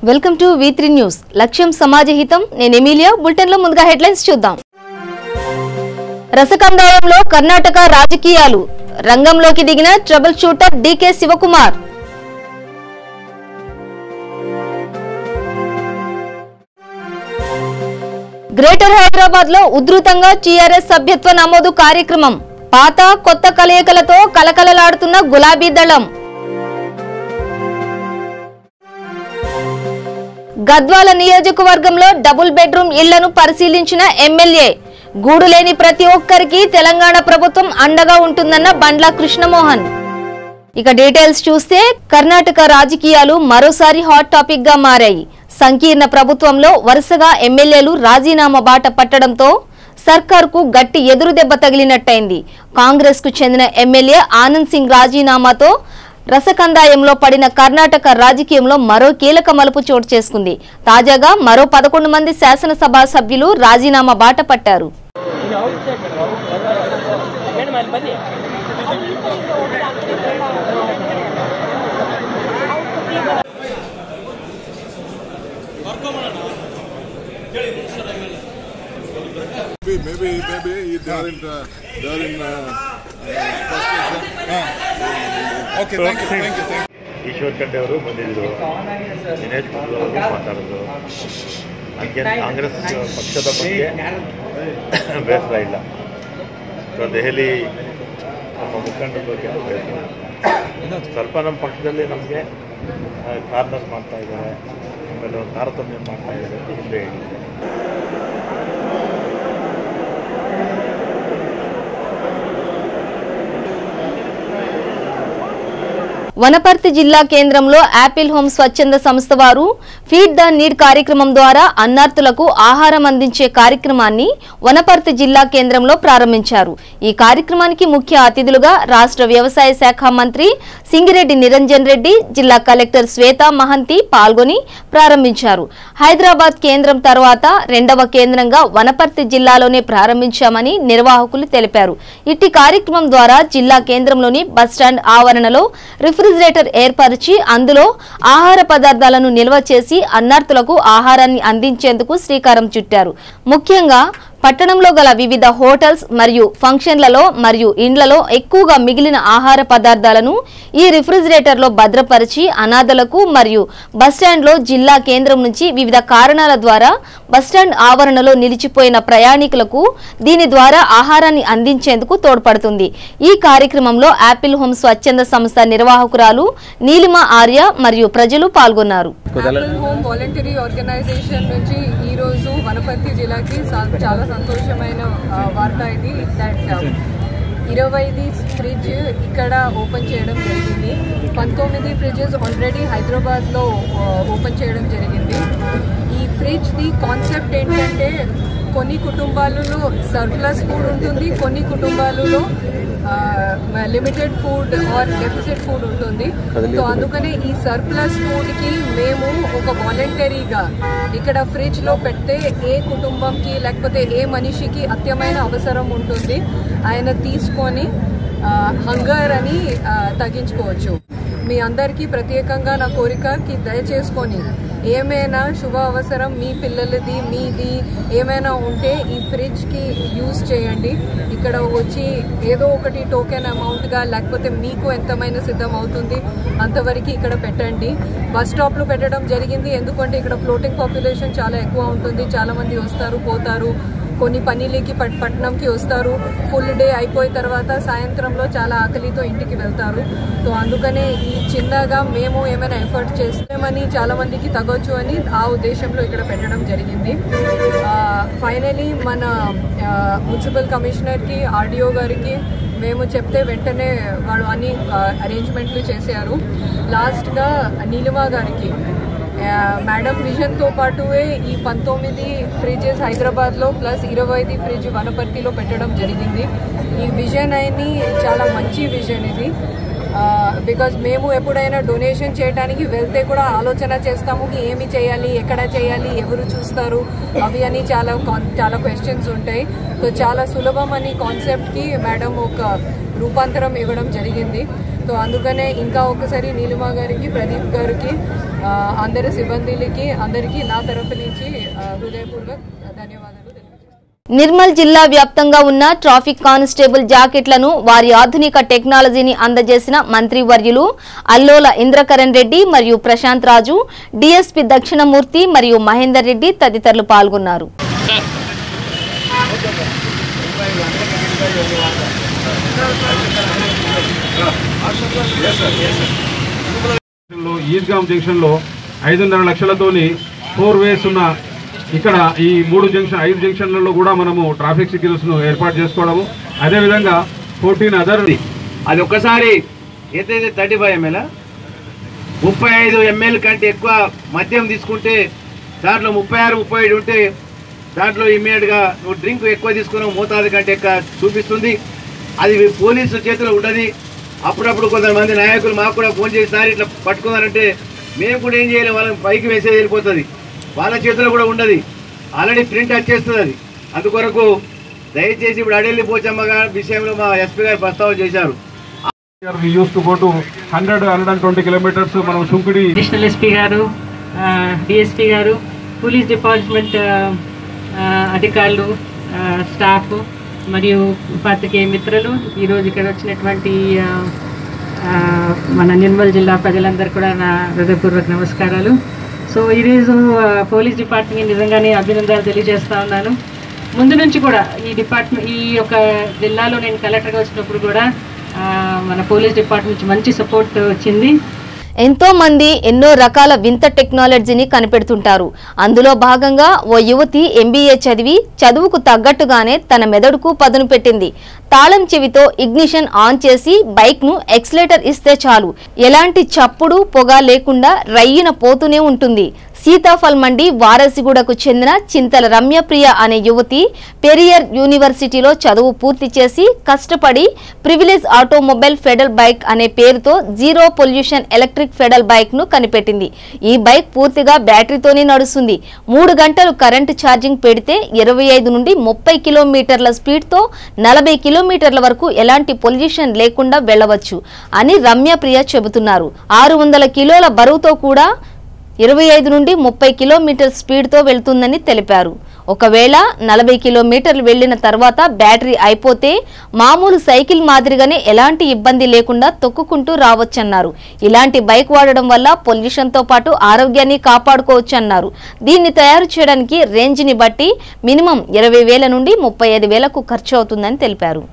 Welcome to V3 news. లక్ష్యం సమాజహితం. నేను Emilia. Bulletin లో ముందుగా హెడ్లైన్స్ చూద్దాం. రసకందాయంలో కర్ణాటక రాజకీయాలు. రంగంలోకి దిగిన trouble shooter DK Shivakumar. Greater Hyderabad లో ఉధృతంగా TRS సభ్యత్వ నమోదు కార్యక్రమం. పాత కొత్త కలయికలతో కలకలలాడుతున్న గులాబీ దళం. గద్వాల నియోజకవర్గంలో డబుల్ బెడ్రూమ్ ఇళ్లను పరిశీలించిన ఎమ్మెల్యే. గూడు లేని ప్రతి ఒక్కరికి తెలంగాణ ప్రభుత్వం అండగా ఉంటుందన్న బండ్ల కృష్ణమోహన్. ఇక డీటెయిల్స్ చూస్తే కర్ణాటక రాజకీయాలు మరోసారి హాట్ టాపిక్ గా మారాయి. సంకీర్ణ ప్రభుత్వంలో వరుసగా ఎమ్మెల్యేలు రాజీనామా బాట పట్టడంతో సర్కార్కు గట్టి ఎదురు దెబ్బ తగిలినట్టయింది. కాంగ్రెస్ కు చెందిన ఎమ్మెల్యే ఆనంద్ సింగ్ రాజీనామాతో రసకందాయంలో పడిన కర్ణాటక రాజకీయంలో మరో కీలక మలుపు చోటు చేసుకుంది. తాజాగా మరో 11 మంది శాసనసభ సభ్యులు రాజీనామా బాట పట్టారు. Maybe they are in okay, thank you. Eshwar Khandre ಅವರು ಬಂದಿದ್ದರು, ದಿನೇಶ್ ಗುಂಡೂರಾವ್ ಅವರು ಮಾತಾಡಿದ್ರು. ನನಗೆ ಕಾಂಗ್ರೆಸ್ ಪಕ್ಷದ ಬಗ್ಗೆ ಬೇಸರ ಇಲ್ಲ. ಸೊ ದೆಹಲಿ ನಮ್ಮ ಮುಖಂಡರ ಬಗ್ಗೆ ಬೇಸರ. ಸ್ವಲ್ಪ ನಮ್ಮ ಪಕ್ಷದಲ್ಲಿ ನಮಗೆ ಕಾರ್ನರ್ ಮಾಡ್ತಾ ಇದ್ದಾರೆ, ಆಮೇಲೆ ಒಂದು ತಾರತಮ್ಯ ಮಾಡ್ತಾ ಇದ್ದಾರೆ ಅಂತ ಹಿಂದೆ ಹೇಳಿದ್ದೆ. వనపర్తి జిల్లా కేంద్రంలో యాపిల్ హోమ్ స్వచ్ఛంద సంస్థ వారు ఫీడ్ ద నీడ్ కార్యక్రమం ద్వారా అన్నార్తులకు ఆహారం అందించే కార్యక్రమాన్ని వనపర్తి జిల్లా కేంద్రంలో ప్రారంభించారు. ఈ కార్యక్రమానికి ముఖ్య అతిథులుగా రాష్ట్ర వ్యవసాయ శాఖ మంత్రి సింగిరెడ్డి నిరంజన్ రెడ్డి, జిల్లా కలెక్టర్ శ్వేతా మహంతి పాల్గొని ప్రారంభించారు. హైదరాబాద్ కేంద్రం తర్వాత రెండవ కేంద్రంగా వనపర్తి జిల్లాలోనే ప్రారంభించామని నిర్వాహకులు తెలిపారు. ఇట్టి కార్యక్రమం ద్వారా జిల్లా కేంద్రంలోని బస్టాండ్ ఆవరణలో రిఫ్రిజిరేటర్ ఏర్పరిచి అందులో ఆహార పదార్థాలను నిల్వ చేసి అన్నార్తులకు ఆహారాన్ని అందించేందుకు శ్రీకారం చుట్టారు. ముఖ్యంగా పట్టణంలో గల వివిధ హోటల్స్ మరియు ఫంక్షన్లలో మరియు ఇండ్లలో ఎక్కువగా మిగిలిన ఆహార పదార్థాలను ఈ రిఫ్రిజిరేటర్ లో భద్రపరిచి అనాథలకు మరియు బస్టాండ్లో జిల్లా కేంద్రం నుంచి వివిధ కారణాల ద్వారా బస్టాండ్ ఆవరణలో నిలిచిపోయిన ప్రయాణికులకు దీని ద్వారా ఆహారాన్ని అందించేందుకు తోడ్పడుతుంది. ఈ కార్యక్రమంలో యాపిల్ హోమ్ స్వచ్ఛంద సంస్థ నిర్వాహకురాలు నీలిమ ఆర్య మరియు ప్రజలు పాల్గొన్నారు. యాపిల్ హోమ్ వాలంటరీ ఆర్గనైజేషన్ నుంచి ఈ రోజు వనపర్తి జిల్లాకి చాలా సంతోషమైన వార్త ఇది. 20 ఫ్రిడ్జ్ ఇక్కడ ఓపెన్ చేయడం జరిగింది. 19 ఫ్రిడ్జెస్ ఆల్రెడీ హైదరాబాద్లో ఓపెన్ చేయడం జరిగింది. ఈ ఫ్రిడ్జ్ది కాన్సెప్ట్ ఏంటంటే కొన్ని కుటుంబాలలో సర్ప్లస్ ఫుడ్ ఉంటుంది, కొన్ని కుటుంబాలలో limited food or deficit food ఉంటుంది. సో అందుకనే ఈ సర్ప్లస్ ఫుడ్కి మేము ఒక వాలంటరీగా ఇక్కడ ఫ్రిడ్జ్లో పెడితే ఏ కుటుంబంకి లేకపోతే ఏ మనిషికి అత్యమైన అవసరం ఉంటుంది ఆయన తీసుకొని హంగర్ అని తగ్గించుకోవచ్చు. మీ అందరికీ ప్రత్యేకంగా నా కోరికకి దయచేసుకొని ఏమైనా శుభ అవసరం మీ పిల్లలది మీది ఏమైనా ఉంటే ఈ ఫ్రిడ్జ్కి యూజ్ చేయండి. ఇక్కడ వచ్చి ఏదో ఒకటి టోకెన్ అమౌంట్గా లేకపోతే మీకు ఎంతమైన సిద్ధం అవుతుంది అంతవరకు ఇక్కడ పెట్టండి. బస్ స్టాప్లో పెట్టడం జరిగింది, ఎందుకంటే ఇక్కడ ఫ్లోటింగ్ పాపులేషన్ చాలా ఎక్కువ ఉంటుంది. చాలామంది వస్తారు పోతారు, కొన్ని పనిలేకి పట్టణంకి వస్తారు, ఫుల్ డే అయిపోయిన తర్వాత సాయంత్రంలో చాలా ఆకలితో ఇంటికి వెళ్తారు. సో అందుకనే ఈ చిన్నగా మేము ఏమైనా ఎఫర్ట్ చేస్తామని చాలా మందికి తగ్గొచ్చు అని ఆ ఉద్దేశంలో ఇక్కడ పెట్టడం జరిగింది. ఫైనలీ మన మున్సిపల్ కమిషనర్కి RDO గారికి మేము చెప్తే వెంటనే వాళ్ళు అన్ని అరేంజ్మెంట్లు చేశారు. లాస్ట్గా నీలిమ గారికి మేడం విజన్తో పాటువే ఈ 19 ఫ్రిడ్జెస్ హైదరాబాద్లో ప్లస్ 20 ఫ్రిడ్జ్ వనపర్తిలో పెట్టడం జరిగింది. ఈ విజన్ అయిన చాలా మంచి విజన్ ఇది. బికాజ్ మేము ఎప్పుడైనా డొనేషన్ చేయడానికి వెళ్తే కూడా ఆలోచన చేస్తాము ఏమి చేయాలి, ఎక్కడ చేయాలి, ఎవరు చూస్తారు అవి అని చాలా క్వశ్చన్స్ ఉంటాయి. సో చాలా సులభం అని కాన్సెప్ట్కి మేడం ఒక రూపాంతరం ఇవ్వడం జరిగింది. సో అందుకనే ఇంకా ఒకసారి నీలిమా గారికి, ప్రదీప్ గారికి, అందరి సిబ్బందికి అందరికీ నా తరఫు నుంచి హృదయపూర్వక ధన్యవాదాలు. నిర్మల్ జిల్లా వ్యాప్తంగా ఉన్న ట్రాఫిక్ కానిస్టేబుల్ జాకెట్లను వారి ఆధునిక టెక్నాలజీని అందజేసిన మంత్రివర్యులు అల్లోల ఇంద్రకరణ్ రెడ్డి మరియు ప్రశాంత్ రాజు, డీఎస్పీ దక్షిణమూర్తి మరియు మహేందర్ రెడ్డి తదితరులు పాల్గొన్నారు. ఈద్గాం జంక్షన్ లో 5.5 లక్షలతోని 4 వేస్ ఉన్న ఇక్కడ ఈ 5 జంక్షన్లలో కూడా మనము ట్రాఫిక్ సిగ్నల్స్ ను ఏర్పాటు చేసుకోవడము, అదేవిధంగా 14 అదర్ అది ఒక్కసారి ఏదైతే 35 ml 35 ml కంటే ఎక్కువ మద్యం తీసుకుంటే దాంట్లో 36-37 ఉంటే దాంట్లో ఇమ్మీడియట్గా నువ్వు డ్రింక్ ఎక్కువ తీసుకున్నావు మోతాదు కంటే ఎక్కువ చూపిస్తుంది. అది పోలీసు చేతిలో ఉండదు. అప్పుడప్పుడు కొంతమంది నాయకులు మాకు కూడా ఫోన్ చేసి సార్ ఇట్లా పట్టుకున్నారంటే మేము కూడా ఏం చేయాలి, వాళ్ళని పైకి మెసేజ్ వెళ్ళిపోతుంది, వాళ్ళ చేతిలో కూడా ఉండదు, ఆల్రెడీ ప్రింట్ వచ్చేస్తుంది. అది అందుకొరకు దయచేసి ఇప్పుడు అడెల్లి పోచమ్మ గారి విషయంలో మా ఎస్పీ గారు ప్రస్తావన చేశారు. Use to go to 100-120 kilometres మనం సుంకుడి. అడిషనల్ ఎస్పీ గారు, డిఎస్పీ గారు, పోలీస్ డిపార్ట్మెంట్ అధికారులు, స్టాఫ్ మరియు పాత్రికేయ మిత్రులు, ఈరోజు ఇక్కడ వచ్చినటువంటి మన నిర్మల్ జిల్లా ప్రజలందరూ కూడా నా హృదయపూర్వక నమస్కారాలు. సో ఈరోజు పోలీస్ డిపార్ట్మెంట్ నిజంగానే అభినందనలు తెలియజేస్తా ఉన్నాను. ముందు నుంచి కూడా ఈ యొక్క జిల్లాలో నేను కలెక్టర్గా వచ్చినప్పుడు కూడా మన పోలీస్ డిపార్ట్మెంట్ నుంచి మంచి సపోర్ట్ వచ్చింది. ఎంతో మంది ఎన్నో రకాల వింత టెక్నాలజీని కనిపెడుతుంటారు. అందులో భాగంగా ఓ యువతి ఎంబీఏ చదివి చదువుకు తగ్గట్టుగానే తన మెదడుకు పదును పెట్టింది. తాళం చెవితో ఇగ్నిషన్ ఆన్ చేసి బైక్ ను ఎక్సిలేటర్ ఇస్తే చాలు, ఎలాంటి చప్పుడు పొగ లేకుండా రయ్యిన పోతూనే ఉంటుంది. సీతాఫల్ మండి వారసిగూడకు చెందిన చింతల రమ్యప్రియ అనే యువతి పెరియర్ యూనివర్సిటీలో చదువు పూర్తి చేసి కష్టపడి ప్రివిలేజ్ ఆటోమొబైల్ ఫెడల్ బైక్ అనే పేరుతో zero pollution electric pedal bike ను కనిపెట్టింది. ఈ బైక్ పూర్తిగా బ్యాటరీతోనే నడుస్తుంది. 3 గంటలు కరెంటు ఛార్జింగ్ పెడితే 25 నుండి 30 కిలోమీటర్ల స్పీడ్ తో 40 కిలోమీటర్ల వరకు ఎలాంటి పొల్యూషన్ లేకుండా వెళ్లవచ్చు అని రమ్యప్రియ చెబుతున్నారు. 600 కిలోల బరువుతో కూడా 25 నుండి 30 కిలోమీటర్ స్పీడ్తో వెళ్తుందని తెలిపారు. ఒకవేళ 40 కిలోమీటర్లు వెళ్లిన తర్వాత బ్యాటరీ అయిపోతే మామూలు సైకిల్ మాదిరిగానే ఎలాంటి ఇబ్బంది లేకుండా తొక్కుకుంటూ రావచ్చన్నారు. ఇలాంటి బైక్ వాడడం వల్ల పొల్యూషన్తో పాటు ఆరోగ్యాన్ని కాపాడుకోవచ్చన్నారు. దీన్ని తయారు చేయడానికి రేంజ్ని బట్టి మినిమం 20,000 నుండి 35,000కు ఖర్చు అవుతుందని తెలిపారు.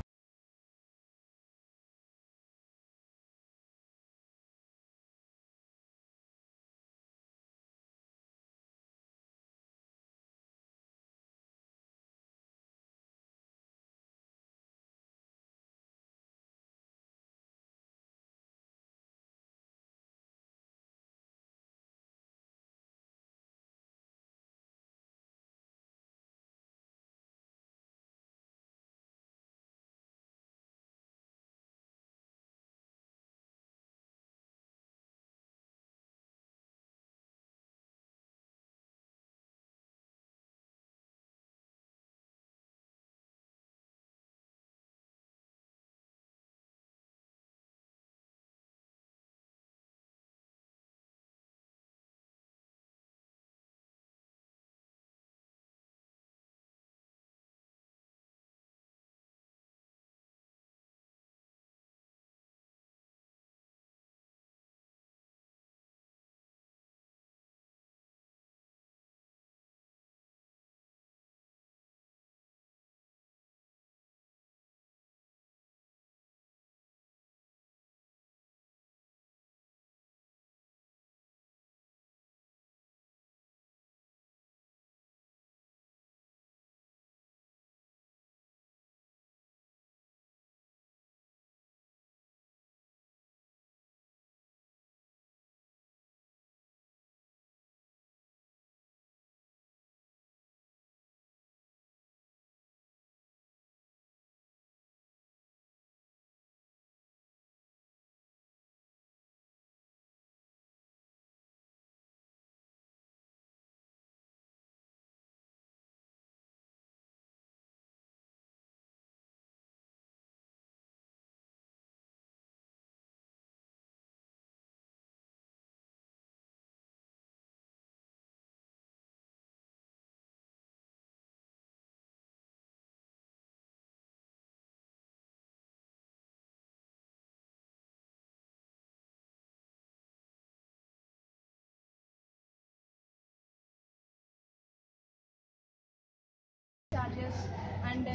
చార్జెస్ అండ్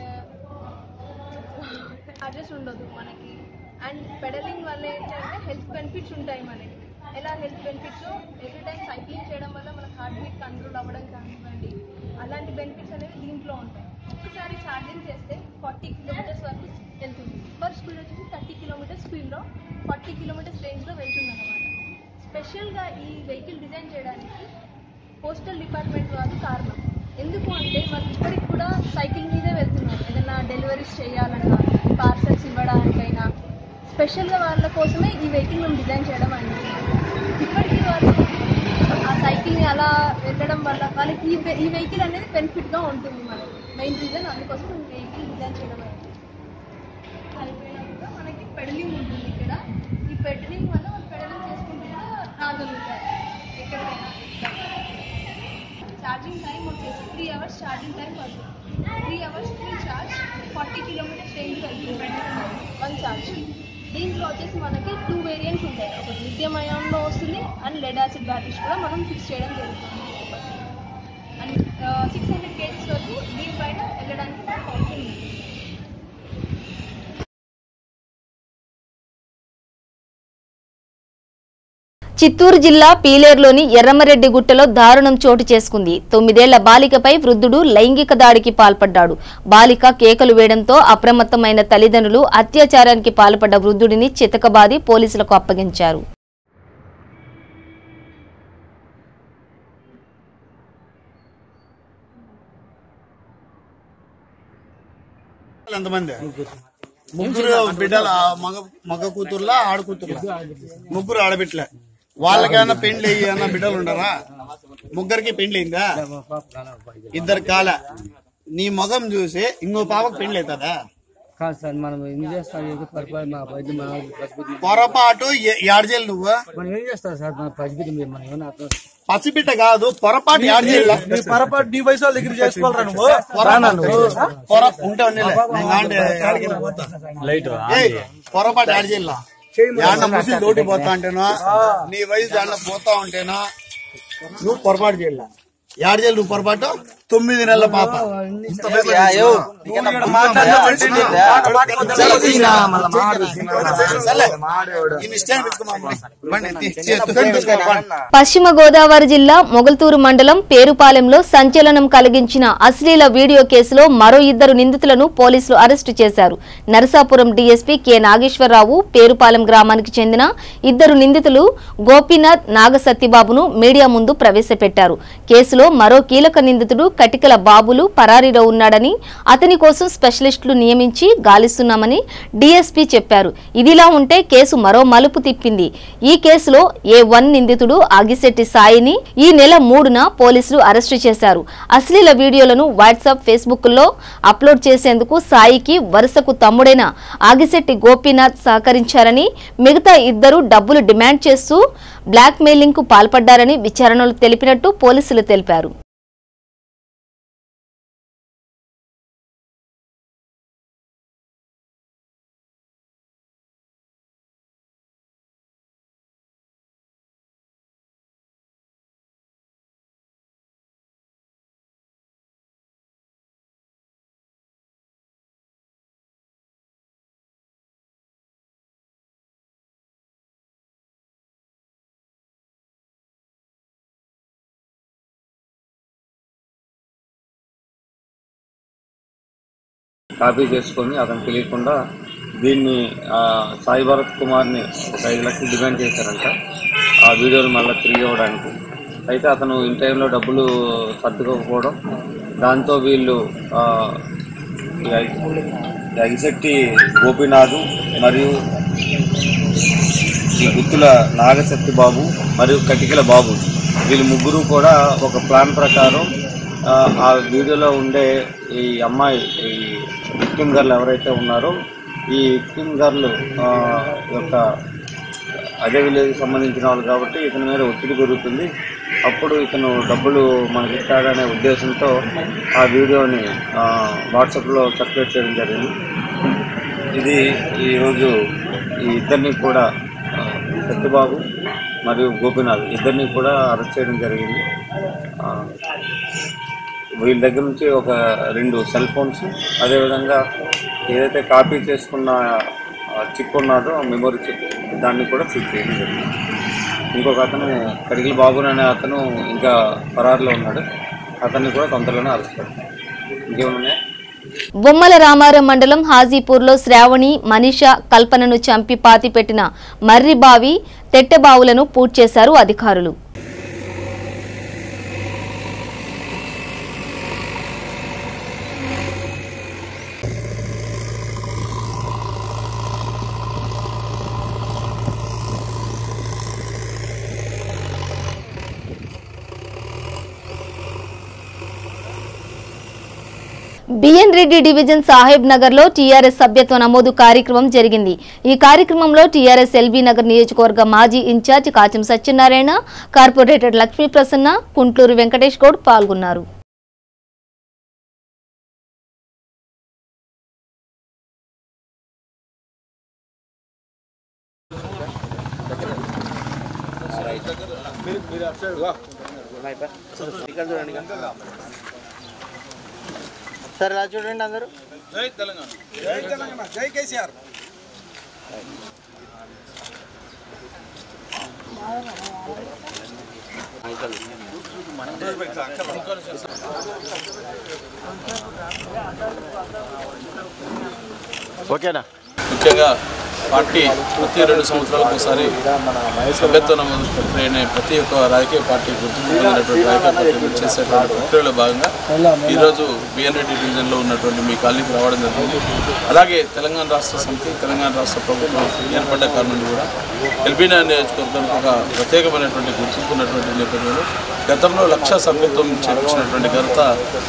ఉండదు మనకి. అండ్ పెడలింగ్ వల్ల ఏంటంటే హెల్త్ బెనిఫిట్స్ ఉంటాయి మనకి. ఎలా health benefits, every time cycling చేయడం వల్ల మన హార్ట్ బీట్ కంట్రోల్ అవ్వడం కానివ్వండి, అలాంటి బెనిఫిట్స్ అనేవి దీంట్లో ఉంటాయి. ఒకసారి ఛార్జింగ్ చేస్తే 40 కిలోమీటర్స్ వరకు వెళ్తుంది. పర్ స్పీడ్ వచ్చేసి 30 కిలోమీటర్స్ స్పీడ్లో 40 కిలోమీటర్స్ రేంజ్లో వెళ్తుంది అన్నమాట. స్పెషల్గా ఈ వెహికల్ డిజైన్ చేయడానికి పోస్టల్ డిపార్ట్మెంట్ వాళ్ళు కారణం. ఎందుకు అంటే వాళ్ళు ఇప్పటికి కూడా సైకిల్ మీదే వెళ్తున్నారు. ఏదైనా డెలివరీస్ చేయాలన్నా, పార్సల్స్ ఇవ్వడానికైనా స్పెషల్గా వాళ్ళ కోసమే ఈ వెహికల్ మేము డిజైన్ చేయడం అయింది. ఇప్పటికీ వాళ్ళు ఆ సైకిల్ని అలా వెళ్ళడం వల్ల వాళ్ళకి ఈ వెహికల్ అనేది బెనిఫిట్గా ఉంటుంది. మనకి మెయిన్ రీజన్ అందుకోసం ఈ వెహికల్ డిజైన్ చేయడం అయింది. అయిపోయినాక మనకి పెడలింగ్ ఉంటుంది. ఇక్కడ ఈ పెడలింగ్ వల్ల వాళ్ళు పెడలింగ్ చేసుకుంటూ రాగలుగుతారు ఎక్కడికైనా. ఛార్జింగ్ టైం వచ్చేసి 3 hours ఛార్జింగ్ టైం పడుతుంది. 3 hours full charge 40 kilometres range వెళ్తుంది 1 ఛార్జ్. దీంట్లో వచ్చేసి మనకి 2 వేరియంట్స్ ఉంటాయి. ఒకటి లిథియం అయాన్లో వస్తుంది అండ్ లెడ్ యాసిడ్ బ్యాటరీస్ కూడా మనం ఫిక్స్ చేయడం జరుగుతుంది. అండ్ 600 kgs వరకు దీనిపైన వెళ్ళడానికి మనకు ఆప్షన్ ఉంది. చిత్తూరు జిల్లా పీలేరులోని ఎర్రమరెడ్డి గుట్టలో దారుణం చోటు చేసుకుంది. 9 ఏళ్ల బాలికపై వృద్ధుడు లైంగిక దాడికి పాల్పడ్డాడు. బాలిక కేకలు వేయడంతో అప్రమత్తమైన తల్లిదండ్రులు అత్యాచారానికి పాల్పడ్డ వృద్ధుడిని చితకబాది పోలీసులకు అప్పగించారు. ముగ్గురు బిడ్డల మగ కూతుర్లా ఆడ కూతుర్లా ముగ్గురు ఆడబిడ్డలే. వాళ్ళకైనా పెండ్లి అన్న బిడ్డలు ఉండరా? ముగ్గురికి పెండ్లి అయిందా? 2 కాల. నీ మగం చూసి ఇంకో పాపకు పెండ్లి అవుతుందా? కాదు సార్, మనం ఏం చేస్తాం? పొరపాటు ఏడ్చేయాలి. నువ్వు మనం ఏం చేస్తాం సార్? మన పసిబిడ్డ కాదు, పొరపాటు ఏడ్చేయాలి. పొరపాటు నీ వయసు వాళ్ళ దగ్గర చేసుకోవాలరా? నువ్వు పొరపాటు ఏడ్చేయాల. ఏడన్న ముసి లోటు పోతా అంటేనో, నీ వయసు ఏడన్న పోతా ఉంటేనో నువ్వు పొరపాటు చేయాల. ఏడ్చేయాలి నువ్వు పొరపాటు. 9 నెలల పాప. పశ్చిమ గోదావరి జిల్లా మొగల్తూరు మండలం పేరుపాలెంలో సంచలనం కలిగించిన అశ్లీల వీడియో కేసులో మరో 2 నిందితులను పోలీసులు అరెస్టు చేశారు. నరసాపురం డీఎస్పీ కె నాగేశ్వరరావు పేరుపాలెం గ్రామానికి చెందిన 2 నిందితులు గోపీనాథ్, నాగసత్యబాబును మీడియా ముందు ప్రవేశపెట్టారు. కేసులో మరో కీలక నిందితుడు కటికల బాబులు పరారీలో ఉన్నాడని, అతని కోసం స్పెషలిస్టులు నియమించి గాలిస్తున్నామని డీఎస్పీ చెప్పారు. ఇదిలా ఉంటే కేసు మరో మలుపు తిప్పింది. ఈ కేసులో A1 నిందితుడు ఆగిశెట్టి సాయిని ఈ నెల 3న పోలీసులు అరెస్టు చేశారు. అశ్లీల వీడియోలను వాట్సాప్, ఫేస్బుక్లో అప్లోడ్ చేసేందుకు సాయికి వరుసకు తమ్ముడైన ఆగిశెట్టి గోపీనాథ్ సహకరించారని, మిగతా 2 డబ్బులు డిమాండ్ చేస్తూ బ్లాక్ మెయిలింగ్ కు పాల్పడ్డారని విచారణలో తెలిపినట్టు పోలీసులు తెలిపారు. కాపీ చేసుకొని అతను తెలియకుండా దీన్ని సాయి భరత్ కుమార్ని 5 లక్షలు డిమాండ్ చేశారంట ఆ వీడియోని మళ్ళీ తిరిగి ఇవ్వడానికి. అయితే అతను ఇన్ టైంలో డబ్బులు సర్దుకోకపోవడం, దాంతో వీళ్ళు అగిశెట్టి గోపీనాథ్ మరియు ఈ గుత్తుల నాగసత్యబాబు మరియు కటికల బాబు వీళ్ళు ముగ్గురు కూడా ఒక ప్లాన్ ప్రకారం ఆ వీడియోలో ఉండే ఈ అమ్మాయి, ఈ విక్టిమ్ గర్ల్ ఎవరైతే ఉన్నారో ఈ విక్టిమ్ గర్ల్ యొక్క అదే విలేజ్కి సంబంధించిన వాళ్ళు కాబట్టి ఇతని మీద ఒత్తిడి పెరుగుతుంది. అప్పుడు ఇతను డబ్బులు మనకి ఇస్తాడనే ఉద్దేశంతో ఆ వీడియోని వాట్సాప్లో సర్క్యులేట్ చేయడం జరిగింది. ఇది ఈరోజు ఈ ఇద్దరిని కూడా సత్యబాబు మరియు గోపీనాథ్ ఇద్దరిని కూడా అరెస్ట్ చేయడం జరిగింది. వీళ్ళ దగ్గర నుంచి ఒక 2 సెల్ ఫోన్స్, అదేవిధంగా ఏదైతే కాపీ చేసుకున్న చిప్ ఉన్నదో మెమొరీ చిప్ దాన్ని కూడా సీజ్ చేయడం జరిగింది. ఇంకొక అతను కడిగిల బాబు అనే అతను ఇంకా పరారులో ఉన్నాడు. అతన్ని కూడా తొందరలోనే అరెస్ట్ చేస్తారు. ఇంకేమన్నా బొమ్మల రామారం మండలం హాజీపూర్లో శ్రావణి, మనీష, కల్పనను చంపి పాతిపెట్టిన మర్రి బావి, తెట్టెబావులను పూర్తి చేశారు అధికారులు. బిఎన్ రెడ్డి డివిజన్ సాహెబ్ నగర్ లో టీఆర్ఎస్ సభ్యత్వ నమోదు కార్యక్రమం జరిగింది. ఈ కార్యక్రమంలో టీఆర్ఎస్ ఎల్బీ నగర్ నియోజకవర్గ మాజీ ఇన్ఛార్జ్ కాచం సత్యనారాయణ, కార్పొరేటర్ లక్ష్మీ ప్రసన్న, కుంట్లూరు వెంకటేష్ గౌడ్ పాల్గొన్నారు. సరే రా చూడండి అందరూ. జై తెలంగాణ, జై తెలంగాణ, జై కేసీఆర్. ఓకేనా? ముఖ్యంగా పార్టీ ప్రతి 2 సంవత్సరాలకు ఒకసారి సభ్యత్వ నమోదు ప్రక్రియని ప్రతి ఒక్క రాజకీయ పార్టీ గుర్తింపున్నటువంటి రాజకీయ పార్టీలు చేసేటువంటి ప్రక్రియలో భాగంగా ఈరోజు బిఎన్ రెడ్డి డివిజన్లో ఉన్నటువంటి మీ కాలనీకి రావడం జరిగింది. అలాగే తెలంగాణ రాష్ట్ర సమితి, తెలంగాణ రాష్ట్ర ప్రభుత్వం ఏర్పడ్డ కారణం నుండి కూడా ఎల్బీ నగర్ నియోజకవర్గానికి ఒక ప్రత్యేకమైనటువంటి గుర్తింపు ఉన్నటువంటి నేపథ్యంలో గతంలో 1,00,000 సభ్యత్వం చేర్చినటువంటి ఘనత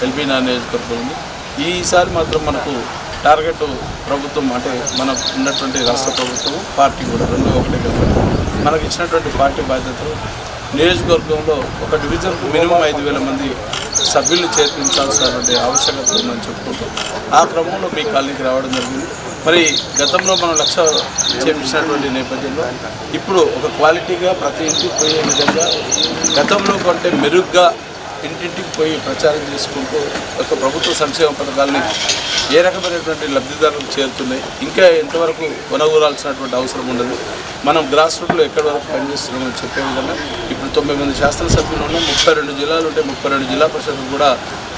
ఎల్బీ నగర్ నియోజకవర్గం ఉంది. ఈసారి మాత్రం మనకు టార్గెట్ ప్రభుత్వం అంటే మన ఉన్నటువంటి రాష్ట్ర ప్రభుత్వం పార్టీ కూడా 2 ఒకటే కాబట్టి మనకు ఇచ్చినటువంటి పార్టీ బాధ్యతలు నియోజకవర్గంలో ఒక డివిజన్కు మినిమం 5,000 మంది సభ్యులు చేర్పించాల్సినటువంటి ఆవశ్యకత ఉందని చెప్పుకుంటూ ఆ క్రమంలో మీ కాలనీకి రావడం జరిగింది. మరి గతంలో మనం 1,00,000 చేర్పించినటువంటి నేపథ్యంలో ఇప్పుడు ఒక క్వాలిటీగా ప్రతి ఇంటికి పోయే విధంగా గతంలో కంటే మెరుగ్గా ఇంటింటికి పోయి ప్రచారం చేసుకుంటూ ఒక ప్రభుత్వ సంక్షేమ పథకాలని ఏ రకమైనటువంటి లబ్ధిదారులకు చేరుతున్నాయి, ఇంకా ఎంతవరకు కొనగూరాల్సినటువంటి అవసరం ఉండదు, మనం గ్రాస్ రూట్లో ఎక్కడి వరకు పనిచేస్తున్నామని చెప్పే విధంగా ఇప్పుడు 9 మంది శాసనసభ్యులు ఉన్న 32 జిల్లాలు ఉంటే 32 జిల్లా పరిషత్లు కూడా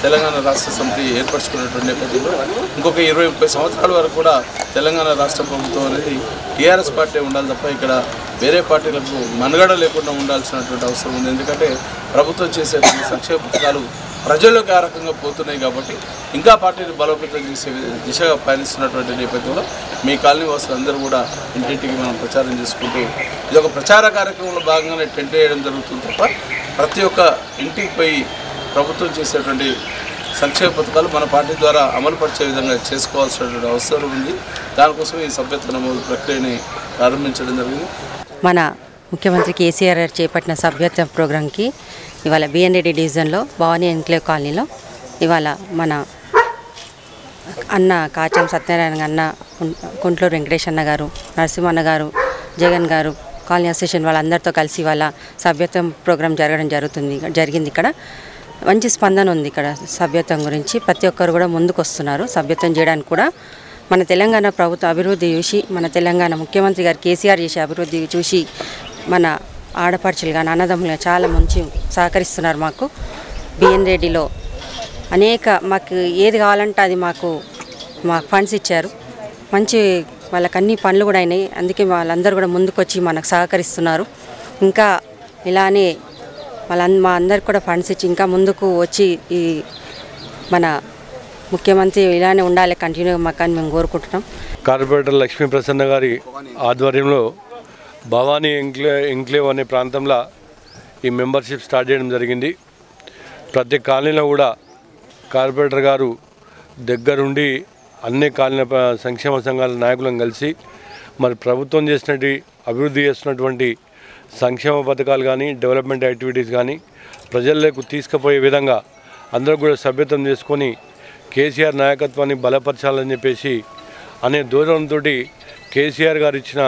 తెలంగాణ రాష్ట్ర సమితి ఏర్పరచుకున్నటువంటి నేపథ్యంలో ఇంకొక 20-30 సంవత్సరాల వరకు కూడా తెలంగాణ రాష్ట్ర ప్రభుత్వం అనేది టీఆర్ఎస్ పార్టీ ఉండాలి తప్ప ఇక్కడ వేరే పార్టీలకు మనుగడ లేకుండా ఉండాల్సినటువంటి అవసరం ఉంది. ఎందుకంటే ప్రభుత్వం చేసేటువంటి సంక్షేమ పథకాలు ప్రజల్లోకి ఆ రకంగా పోతున్నాయి కాబట్టి ఇంకా పార్టీని బలోపేతం చేసే దిశగా పయనిస్తున్నటువంటి నేపథ్యంలో మీ కాలనీ వాసులందరూ కూడా ఇంటింటికి మనం ప్రచారం చేసుకుంటూ ఇది ఒక ప్రచార కార్యక్రమంలో భాగంగానే టెంట్ వేయడం జరుగుతుంది తప్ప ప్రతి ఒక్క ఇంటికి పోయి ప్రభుత్వం చేసేటువంటి సంక్షేమ పథకాలు మన పార్టీ ద్వారా అమలుపరిచే విధంగా చేసుకోవాల్సినటువంటి అవసరం ఉంది. దానికోసం ఈ సభ్యత్వ నమోదు ప్రక్రియని ప్రారంభించడం జరిగింది. మన ముఖ్యమంత్రి కేసీఆర్ గారు చేపట్టిన సభ్యత్వ ప్రోగ్రాంకి ఇవాళ బిఎన్ రెడ్డి డివిజన్లో భవానీ ఎన్క్లేవ్ కాలనీలో ఇవాళ మన అన్న కాచం సత్యనారాయణ అన్న, కుంట్లూరు వెంకటేష్ అన్న గారు, నరసింహన్న గారు, జగన్ గారు, కాలనీ అసోసియేషన్ వాళ్ళందరితో కలిసి ఇవాళ సభ్యత్వం ప్రోగ్రాం జరిగింది. ఇక్కడ మంచి స్పందన ఉంది. ఇక్కడ సభ్యత్వం గురించి ప్రతి ఒక్కరు కూడా ముందుకు వస్తున్నారు. సభ్యత్వం చేయడానికి కూడా మన తెలంగాణ ప్రభుత్వ అభివృద్ధి చూసి, మన తెలంగాణ ముఖ్యమంత్రి గారు కేసీఆర్ చేసే అభివృద్ధి చూసి మన ఆడపడుచులు కానీ అన్నదమ్ములు చాలా మంచి సహకరిస్తున్నారు. మాకు బిఎన్ రెడ్డిలో మాకు ఏది కావాలంటే అది మాకు ఫండ్స్ ఇచ్చారు. మంచి వాళ్ళకి అన్ని పనులు కూడా అయినాయి. అందుకే వాళ్ళందరూ కూడా ముందుకు వచ్చి మనకు సహకరిస్తున్నారు. ఇంకా ఇలానే మా అందరికి కూడా ఫండ్స్ ఇచ్చి ఇంకా ముందుకు వచ్చి ఈ మన ముఖ్యమంత్రి ఇలానే ఉండాలి కంటిన్యూగా మాకు మేము కోరుకుంటున్నాం. కార్పొరేటర్ లక్ష్మీ ప్రసన్న గారి ఆధ్వర్యంలో భవానీ ఎంక్లేవ్ అనే ప్రాంతంలో ఈ మెంబర్షిప్ స్టార్ట్ చేయడం జరిగింది. ప్రతి కాలనీలో కూడా కార్పొరేటర్ గారు దగ్గరుండి అన్ని కాలనీ సంక్షేమ సంఘాల నాయకులను కలిసి మరి ప్రభుత్వం చేసినటువంటి అభివృద్ధి చేస్తున్నటువంటి సంక్షేమ పథకాలు కానీ డెవలప్మెంట్ యాక్టివిటీస్ కానీ ప్రజలకు తీసుకుపోయే విధంగా అందరూ కూడా సభ్యత్వం చేసుకొని కేసీఆర్ నాయకత్వాన్ని బలపరచాలని చెప్పేసి అనే దూరంతో కేసీఆర్ గారు ఇచ్చిన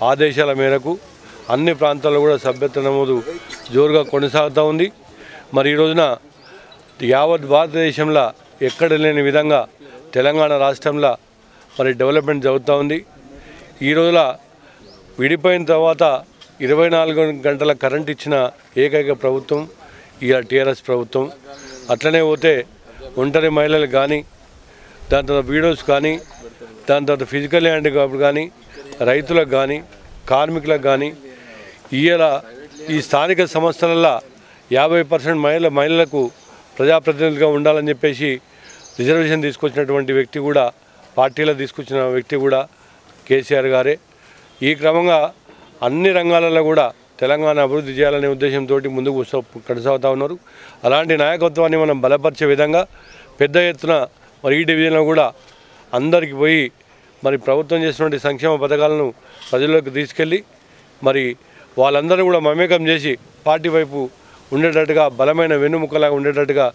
ఆదేశాల మేరకు అన్ని ప్రాంతాల్లో కూడా సభ్యత్వ నమోదు జోరుగా కొనసాగుతూ ఉంది. మరి ఈ రోజున యావత్ భారతదేశంలో ఎక్కడ లేని విధంగా తెలంగాణ రాష్ట్రంలో మరి డెవలప్మెంట్ జరుగుతూ ఉంది. ఈ రోజుల విడిపోయిన తర్వాత 24 గంటల కరెంట్ ఇచ్చిన ఏకైక ప్రభుత్వం ఇక టీఆర్ఎస్ ప్రభుత్వం. అట్లనే పోతే ఒంటరి మహిళలకు కానీ, దాని తర్వాత వీడియోస్ కానీ, దాని తర్వాత ఫిజికల్ హ్యాండిక్యాప్ కానీ, రైతులకు కానీ, కార్మికులకు కానీ ఈ స్థానిక సంస్థలలో 50% మహిళలకు ప్రజాప్రతినిధులుగా ఉండాలని చెప్పేసి రిజర్వేషన్ తీసుకొచ్చినటువంటి వ్యక్తి కూడా, పార్టీలో తీసుకొచ్చిన వ్యక్తి కూడా కేసీఆర్ గారే. ఈ క్రమంగా అన్ని రంగాలలో కూడా తెలంగాణ అభివృద్ధి చేయాలనే ఉద్దేశంతో ముందుకు కొనసాగుతూ ఉన్నారు. అలాంటి నాయకత్వాన్ని మనం బలపరిచే విధంగా పెద్ద ఎత్తున మరి ఈ డివిజన్లో కూడా అందరికీ పోయి మరి ప్రభుత్వం చేసినటువంటి సంక్షేమ పథకాలను ప్రజల్లోకి తీసుకెళ్ళి మరి వాళ్ళందరూ కూడా మమేకం చేసి పార్టీ వైపు ఉండేటట్టుగా, బలమైన వెన్నుముక్కలాగా ఉండేటట్టుగా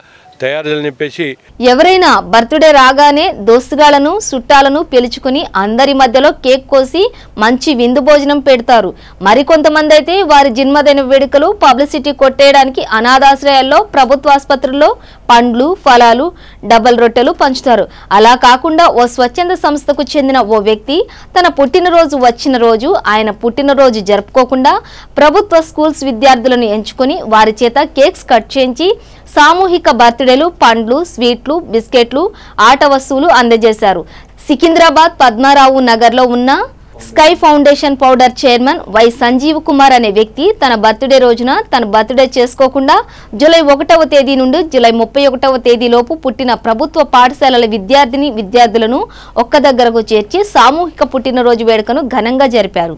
తయారు చేయాలని చెప్పేసి, ఎవరైనా బర్త్డే రాగానే దోస్తుగాళ్లను చుట్టాలను పిలుచుకుని అందరి మధ్యలో కేక్ కోసి మంచి విందు భోజనం పెడతారు. మరికొంతమంది అయితే వారి జన్మదిన వేడుకలు పబ్లిసిటీ కొట్టేయడానికి అనాథాశ్రయాల్లో, ప్రభుత్వ ఆసుపత్రుల్లో పండ్లు, ఫలాలు, డబల్ రొట్టెలు పంచుతారు. అలా కాకుండా ఓ స్వచ్ఛంద సంస్థకు చెందిన ఓ వ్యక్తి తన పుట్టినరోజు వచ్చిన రోజు ఆయన పుట్టినరోజు జరుపుకోకుండా ప్రభుత్వ స్కూల్స్ విద్యార్థులను ఎంచుకుని వారి చేత కేక్స్ కట్ చేయించి సామూహిక బర్త్డేలు, పండ్లు, స్వీట్లు, బిస్కెట్లు, ఆట వస్తువులు అందజేశారు. సికింద్రాబాద్ పద్మారావు నగర్లో ఉన్న sky foundation powder chairman Y Sanjeev Kumar అనే వ్యక్తి తన బర్త్డే రోజున తన బర్త్డే చేసుకోకుండా జూలై 1వ తేదీ నుండి జూలై 31వ తేదీలోపు పుట్టిన ప్రభుత్వ పాఠశాలల విద్యార్థులను ఒక్క దగ్గరకు చేర్చి సామూహిక పుట్టినరోజు వేడుకను ఘనంగా జరిపారు.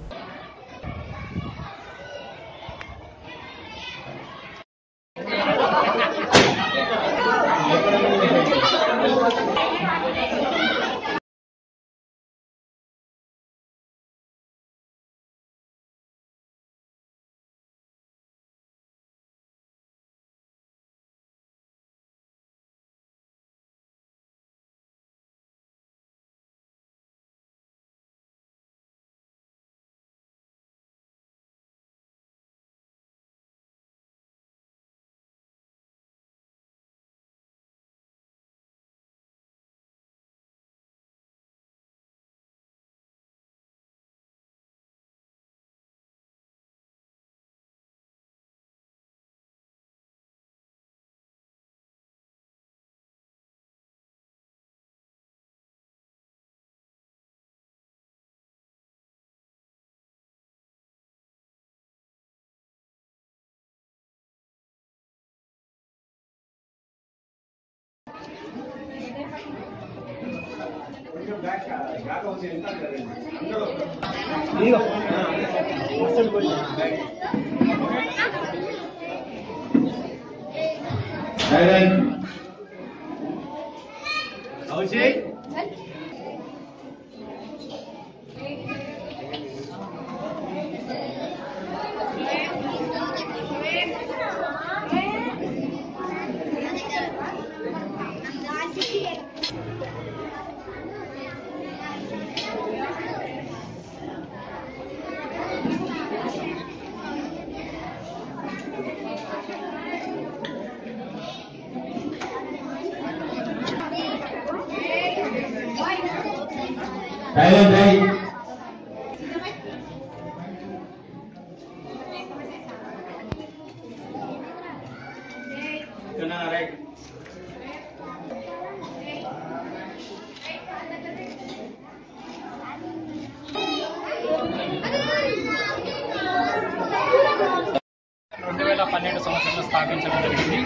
సంవత్సరంలో స్థాపించడం జరిగింది.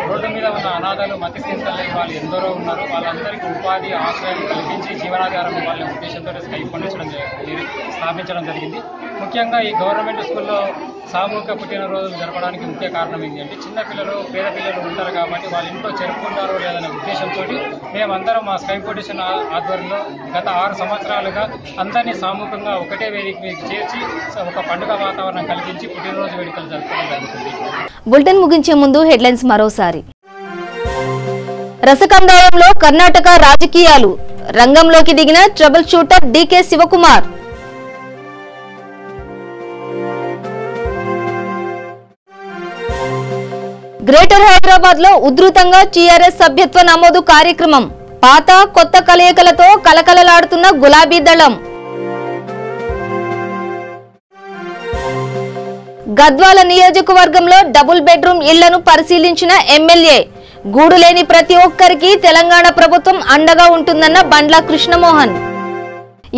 రోడ్డు మీద ఉన్న అనాథలు, మతిస్థితులు లేని వాళ్ళు ఎందరో ఉన్నారు. వాళ్ళందరికీ ఉపాధి, ఆశ్రయం కల్పించి జీవనాధారం వాళ్ళ ఉద్దేశంతో స్కై ఫౌండేషన్ స్థాపించడం జరిగింది. ముఖ్యంగా ఈ గవర్నమెంట్ స్కూల్లో సామూహిక పుట్టినరోజులు జరపడానికి ముఖ్య కారణం ఏంటంటే చిన్నపిల్లలు, పేద పిల్లలు ఉంటారు కాబట్టి వాళ్ళ ఇంట్లో జరుపుకుంటారో లేదనే ఉద్దేశంతో మేమందరం మా స్కై ఫౌండేషన్ ఆధ్వర్యంలో గత 6 సంవత్సరాలుగా అందరినీ సామూహికంగా ఒకటే వేదిక మీద చేర్చి ఒక పండుగ వాతావరణం కల్పించి పుట్టినరోజు వేడుకలు జరుపుకోవడం జరుగుతుంది. బులెటిన్ ముగించే ముందు హెడ్లైన్స్ మరోసారి. రసకందాయంలో కర్ణాటక రాజకీయాలు, రంగంలోకి దిగిన trouble shooter DK Shivakumar. Greater Hyderabad లో ఉధృతంగా టీఆర్ఎస్ సభ్యత్వ నమోదు కార్యక్రమం. పాత కొత్త కలయికలతో కలకలలాడుతున్న గులాబీ దళం. గద్వాల నియోజకవర్గంలో డబుల్ బెడ్రూమ్ ఇళ్లను పరిశీలించిన ఎమ్మెల్యే. గూడు లేని ప్రతి ఒక్కరికి తెలంగాణ ప్రభుత్వం అండగా ఉంటుందన్న బండ్ల కృష్ణమోహన్.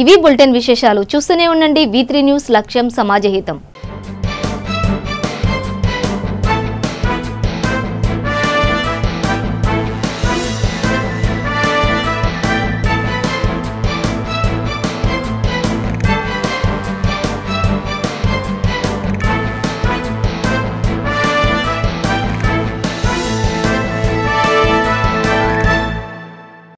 ఇవి బులెటిన్ విశేషాలు. చూస్తూనే ఉండండి V3 న్యూస్, లక్ష్యం సమాజహితం.